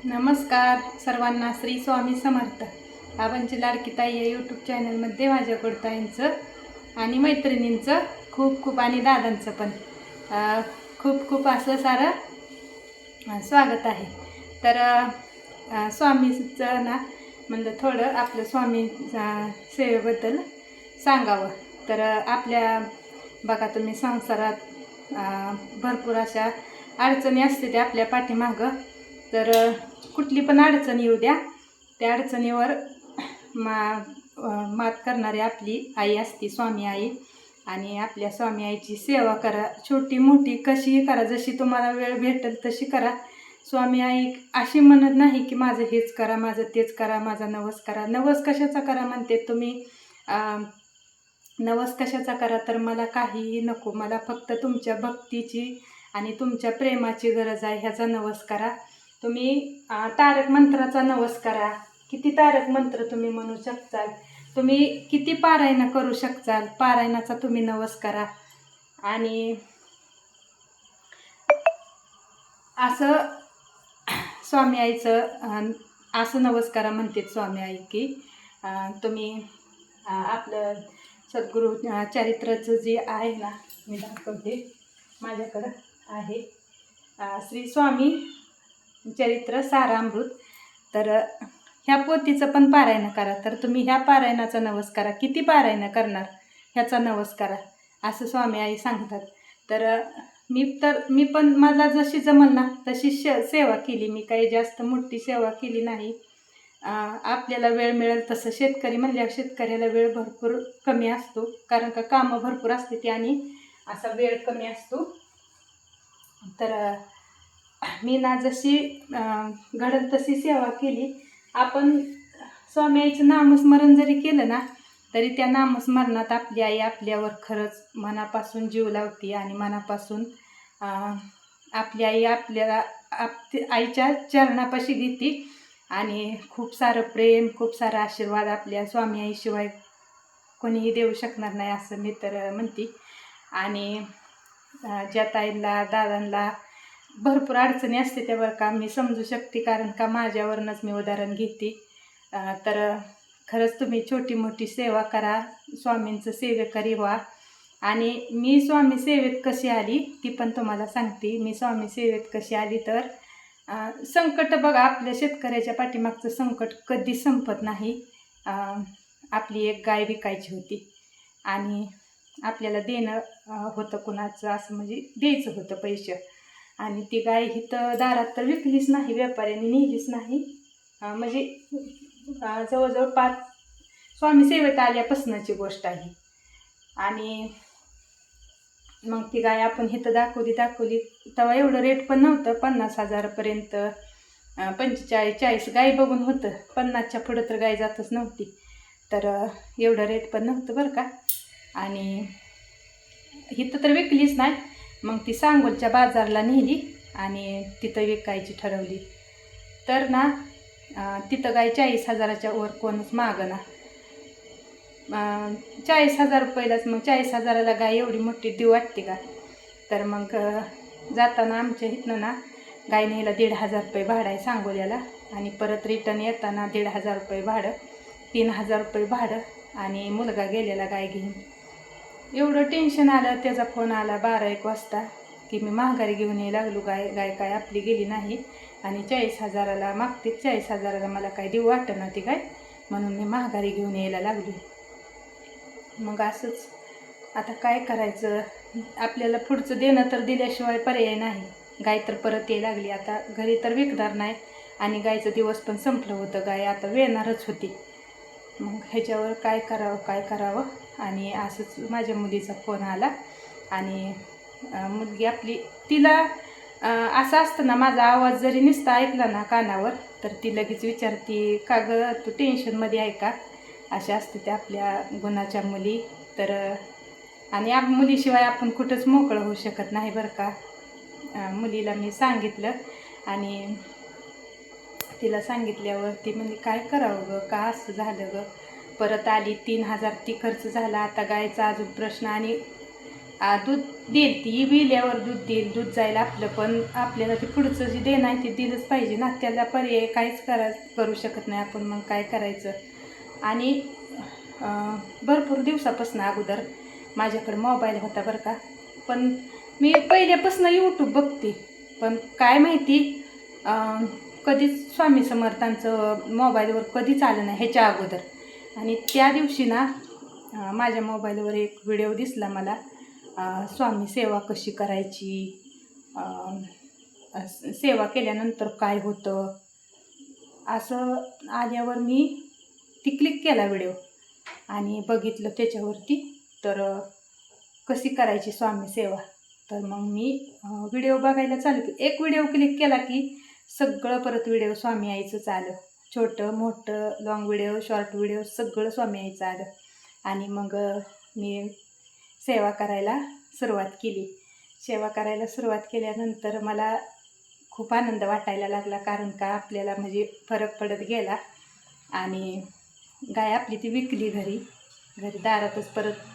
नमस्कार सर्वांना, श्री स्वामी समर्थ. बाबांची लाडकी ताई या यूट्यूब चॅनलमध्ये माझ्या कडताईंचं आणि मैत्रिणींचं खूप खूप आणि दादांचं पण खूप खूप असं सारं स्वागत आहे. तर स्वामीचं ना म्हणजे थोडं आपलं स्वामी सेवेबद्दल सांगावं. तर आपल्या बघा तुम्ही संसारात भरपूर अशा अडचणी असते त्या आपल्या पाठीमागं. तर कुठली पण अडचण येऊ द्या, त्या अडचणीवर मात करणारी आपली आई असते, स्वामी आई. आणि आपल्या स्वामी आईची सेवा करा, छोटी मोठी कशीही करा, जशी तुम्हाला वेळ भेटेल तशी करा. स्वामी आई अशी म्हणत नाही की माझं हेच करा, माझं तेच करा, माझा नवस करा. नवस कशाचा करा म्हणते तुम्ही? नवस कशाचा करा तर मला काहीही नको, मला फक्त तुमच्या भक्तीची आणि तुमच्या प्रेमाची गरज आहे, ह्याचा नवस करा. तुम्ही तारक मंत्राचा नवस करा. किती तारक मंत्र तुम्ही म्हणू शकताल, तुम्ही किती पारायण करू शकताल, पारायणाचा तुम्ही नवस करा. आणि असं स्वामी आईचं असं नवस करा म्हणते स्वामी आई की तुम्ही आपलं सद्गुरू चरित्राचं जे आहे ना, मी दाखवते, माझ्याकडं आहे श्री स्वामी चरित्र सारामृत. तर ह्या पोथीचं पण पारायण करा. तर तुम्ही ह्या पारायणाचा नवस करा. किती पारायण करणार ह्याचा नवस करा असं स्वामी आई सांगतात. तर मी पण मला जशी जमल ना तशी सेवा केली. मी काही जास्त मोठी सेवा केली नाही. आपल्याला वेळ मिळेल तसं. शेतकरी म्हणल्यावर शेतकऱ्याला वेळ भरपूर कमी असतो, कारण का कामं भरपूर असते ती आणि असा वेळ कमी असतो. तर मी ना जशी घडल तशी सेवा केली. आपण स्वामी आईचं नामस्मरण जरी केलं ना तरी त्या नामस्मरणात आपली आई आपल्यावर खरंच मनापासून जीव लावते आणि मनापासून आपली आई आपल्याला आईच्या चरणापाशी घेते आणि खूप सारं प्रेम, खूप सारा आशीर्वाद आपल्या स्वामी आईशिवाय कोणीही देऊ शकणार नाही असं मी तर म्हणते. आणि ज्या ताईंना दादांना भरपूर अडचणी असते त्या बरं का, मी समजू शकते, कारण का माझ्यावरूनच मी उदाहरण घेते. तर खरंच तुम्ही छोटी मोठी सेवा करा, स्वामींचं सेवेकरी व्हा. आणि मी स्वामी सेवेत कशी आली ती पण तुम्हाला सांगते. मी स्वामी सेवेत कशी आली तर संकट बघा, आपल्या शेतकऱ्याच्या पाठीमागचं संकट कधी संपत नाही. आपली एक गाय विकायची होती आणि आपल्याला देणं होतं कुणाचं, असं म्हणजे द्यायचं होतं पैसे. आणि ती गाय इथं दारात तर विकलीच नाही, व्यापाऱ्यांनी नेलीच नाही. म्हणजे जवळजवळ 5 स्वामी सेवेत आल्यापासूनची गोष्ट आहे. आणि मग ती गाय आपण इथं दाखवली. तेव्हा एवढं रेट पण नव्हतं, 50,000पर्यंत 45-40 गाय बघून होतं. 50च्या पुढं तर गाय जातच नव्हती. तर एवढं रेट पण नव्हतं बरं का. आणि इथं तर विकलीच नाही. मग ती सांगोलच्या बाजारला नेली आणि तिथं विकायची ठरवली. तर ना तिथं गाय 40,000च्या वर कोणच मागं ना. 40,000 रुपयालाच. मग 40,000ला गाय एवढी मोठी देऊ वाटते का? तर मग जाताना आमच्या इथनं ना गाय न्यायला 1,500 रुपये भाडं आहे सांगोल्याला, आणि परत रिटर्न येताना 1,500 रुपये भाडं, 3,000 रुपये भाडं. आणि मुलगा गेलेला गाय घेऊन. एवढं टेन्शन आलं. त्याचा फोन आला 12-1 वाजता की मी माघारी घेऊन यायला लागलो. गाय काय आपली गेली नाही आणि 40,000ला मागते. 40,000ला मला काय देऊ वाटतं ना ती गाय, म्हणून मी माघारी घेऊन यायला लागलो. मग असंच आता काय करायचं, आपल्याला पुढचं देणं तर दिल्याशिवाय पर्याय नाही. गाय तर परत यायला लागली. आता घरी तर विकणार नाही आणि गायचं दिवस पण संपलं होतं. गाय आता वेळणारच होती. मग ह्याच्यावर काय करावं. आणि असंच माझ्या मुलीचा फोन आला. आणि मुलगी आपली, तिला असं असतं ना, माझा आवाज जरी नुसता ऐकला ना कानावर तर ती लगेच विचारते, का गं तू टेन्शनमध्ये आहे का? अशा असते त्या आपल्या गुणाच्या मुली. तर आणि मुलीशिवाय आपण कुठंच मोकळं होऊ शकत नाही बरं का. मुलीला मी सांगितलं आणि तिला सांगितल्यावर ती म्हणजे काय करावं गं, का असं झालं गं. परत आली. 3,000 ती खर्च झाला. आता गायचा अजून प्रश्न. आणि दूध देईल, ती विल्यावर दूध देईल, दूध जायला आपलं, पण आपल्याला ते पुढचं जे देणं आहे ते दिलंच पाहिजे ना, त्याला पर्याय काहीच करू शकत नाही आपण, मग काय करायचं. आणि भरपूर दिवसापासून अगोदर माझ्याकडे मोबाईल होता बरं का, पण मी पहिल्यापासून यूट्यूब बघते, पण काय माहिती कधीच स्वामी समर्थांचं मोबाईलवर कधीच आलं नाही ह्याच्या अगोदर. आणि त्या दिवशी ना माझ्या मोबाईलवर एक व्हिडिओ दिसला मला, स्वामी सेवा कशी करायची, सेवा केल्यानंतर काय होतं, असं आल्यावर मी ती क्लिक केला व्हिडिओ आणि बघितलं त्याच्यावरती, तर कशी करायची स्वामी सेवा. तर मग मी व्हिडिओ बघायला चालू केली. एक व्हिडिओ क्लिक केला की सगळं परत व्हिडिओ स्वामी आईचंच आलं, छोटं मोठं लॉंग व्हिडिओ शॉर्ट व्हिडिओ सगळं स्वामी आईचं आलं. आणि मग मी सेवा करायला सुरुवात केली. सेवा करायला सुरुवात केल्यानंतर मला खूप आनंद वाटायला लागला, कारण का आपल्याला म्हणजे फरक पडत गेला. आणि गाय आपली ती विकली घरी दारातच. परत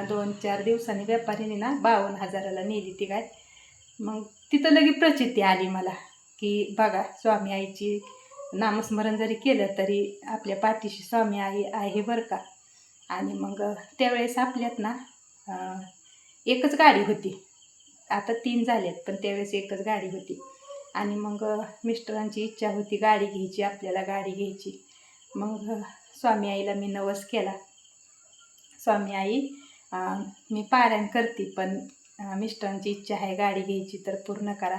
2-4 दिवसांनी व्यापारीने ना 52,000ला नेली ती गाय. मग तिथं लगी प्रचिती आली मला की बघा, स्वामी आईची नामस्मरण जरी केलं तरी आपल्या पाठीशी स्वामी आई आहे बरं का. आणि मग त्यावेळेस आपल्यात ना एकच गाडी होती, आता 3 झाल्यात, पण त्यावेळेस एकच गाडी होती. आणि मग मिस्टरांची इच्छा होती गाडी घ्यायची, आपल्याला गाडी घ्यायची. मग स्वामी आईला मी नवस केला, स्वामी आई मी पारायण करते, पण मिस्टरांची इच्छा आहे गाडी घ्यायची, तर पूर्ण करा.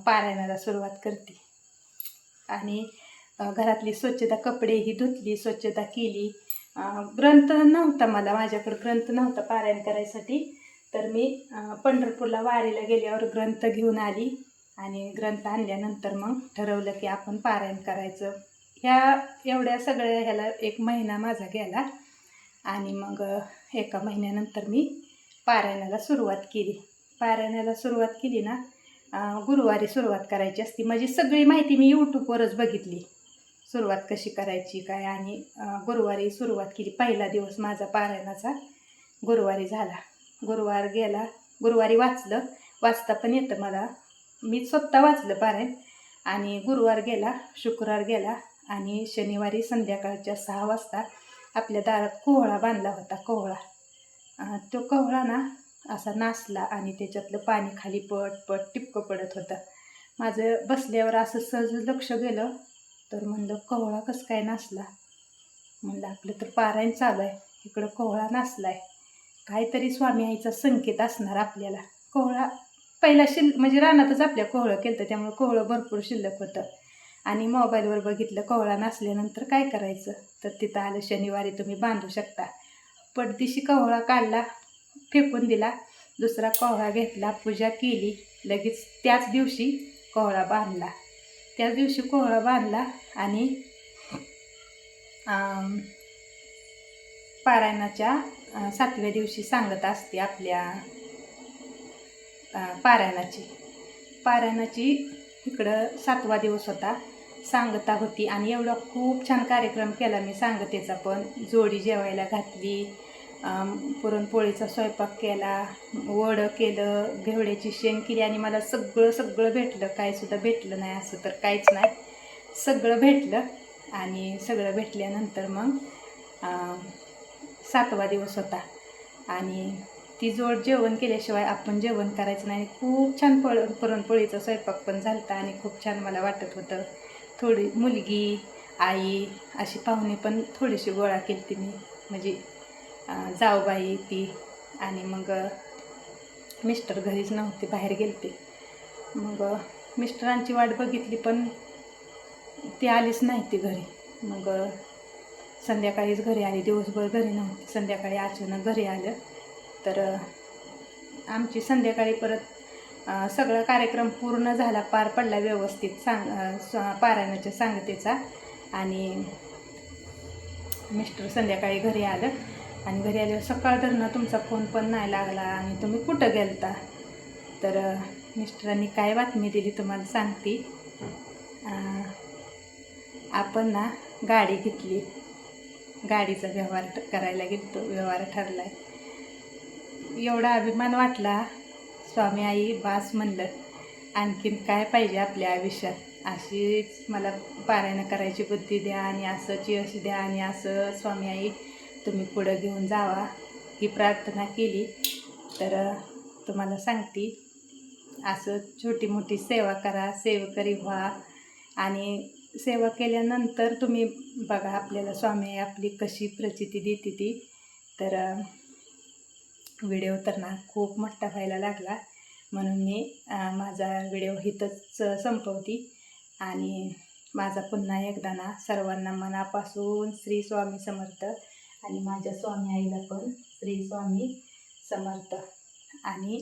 पारायणाला सुरुवात करते. आणि घरातली स्वच्छता, कपडेही धुतली, स्वच्छता केली. ग्रंथ नव्हता माझ्याकडं ग्रंथ नव्हता पारायण करायसाठी, तर मी पंढरपूरला वारीला गेल्यावर ग्रंथ घेऊन आली. आणि ग्रंथ आणल्यानंतर मग ठरवलं की आपण पारायण करायचं. एवढ्या सगळ्या ह्याला 1 महिना माझा गेला. आणि मग 1 महिन्यानंतर मी पारायणाला सुरुवात केली. पारायणाला सुरुवात केली ना, गुरुवारी सुरुवात करायची असते. माझी सगळी माहिती मी यूट्यूबवरच बघितली, सुरुवात कशी करायची काय. आणि गुरुवारी सुरुवात केली. पहिला दिवस माझा पारायणाचा गुरुवारी झाला. गुरुवार गेला, गुरुवारी वाचता पण येतं मला, मी स्वतः वाचलं पारायण. आणि गुरुवार गेला, शुक्रवार गेला, आणि शनिवारी संध्याकाळच्या 6 वाजता आपल्या दारात कोहळा बांधला होता. तो कोहळा ना असा नासला आणि त्याच्यातलं पाणी खाली पट टिपकं पडत होतं. माझं बसल्यावर असं सहज लक्ष गेलं, तर म्हणलं कोहळा कसं काय नासला. म्हणलं आपलं तर पारायण चालू आहे, इकडं कोहळा नासलाय, काहीतरी स्वामी आईचा संकेत असणार आपल्याला. कोहळा पहिला म्हणजे रानातच आपल्या कोहळं केलं होतं, त्यामुळे कोहळं भरपूर शिल्लक होतं. आणि मोबाईलवर बघितलं कोहळा नासल्यानंतर काय करायचं, तर तिथं आलं शनिवारी तुम्ही बांधू शकता. पडदिशी कोहळा काढला, फेकून दिला. दुसरा कोहळा घेतला, पूजा केली. लगेच त्याच दिवशी कोहळा बांधला. आणि पारायणाच्या 7व्या दिवशी सांगता असते आपल्या पारायणाची इकडं 7वा दिवस होता, सांगता होती. आणि एवढा खूप छान कार्यक्रम केला मी सांगतेचा पण. जोडी जेवायला घातली, पुरणपोळीचा स्वयंपाक केला, वडं केलं, घेवड्याची शेंग केली. आणि मला सगळं भेटलं, काहीसुद्धा भेटलं नाही असं तर काहीच नाही, सगळं भेटलं. आणि सगळं भेटल्यानंतर मग 7वा दिवस होता. आणि ती जोड जेवण केल्याशिवाय आपण जेवण करायचं नाही. खूप छान पुरणपोळीचा स्वयंपाक पण झाला होता आणि खूप छान मला वाटत होतं. थोडी मुलगी, आई अशी पाहुणे पण थोडीशी गोळा केली ती मी, म्हणजे जाऊबाई ती. आणि मग मिस्टर घरीच नव्हते, बाहेर गेलते. मग मिस्टरांची वाट बघितली पण ती आलीच नाही ती घरी. मग संध्याकाळीच घरी आली, दिवसभर घरी नव्हती. संध्याकाळी अचानक घरी आलं. तर आमची संध्याकाळी परत सगळा कार्यक्रम पूर्ण झाला, पार पडला व्यवस्थित पारायणाच्या सांगतेचा. आणि मिस्टर संध्याकाळी घरी आलं. आणि घरी आल्यावर सकाळ धरणं तुमचा फोन पण नाही लागला आणि तुम्ही कुठं गेलता. तर मिस्टरांनी काय बातमी दिली तुम्हाला सांगते. आपण ना गाडी घेतली, गाडीचा व्यवहार करायला गेलो, व्यवहार ठरला आहे. एवढा अभिमान वाटला. स्वामी आई बास म्हणलं, आणखीन काय पाहिजे आपल्या आयुष्यात. अशीच मला पारायण करायची बुद्धी द्या आणि असंच यश द्या आणि असं स्वामी आई तुम्ही पुढं घेऊन जावा ही प्रार्थना केली. तर तुम्हाला सांगते, असं छोटी मोठी सेवा करा, सेवेकरी व्हा. आणि सेवा केल्यानंतर तुम्ही बघा आपल्याला स्वामी आई आपली कशी प्रचिती देते ती. तर व्हिडिओ तर ना खूप मोठा व्हायला लागला, म्हणून मी माझा व्हिडिओ इथंच संपवते. आणि माझा पुन्हा एकदा ना सर्वांना मनापासून श्री स्वामी समर्थ आणि माझ्या स्वामी आईला पण श्री स्वामी समर्थ. आणि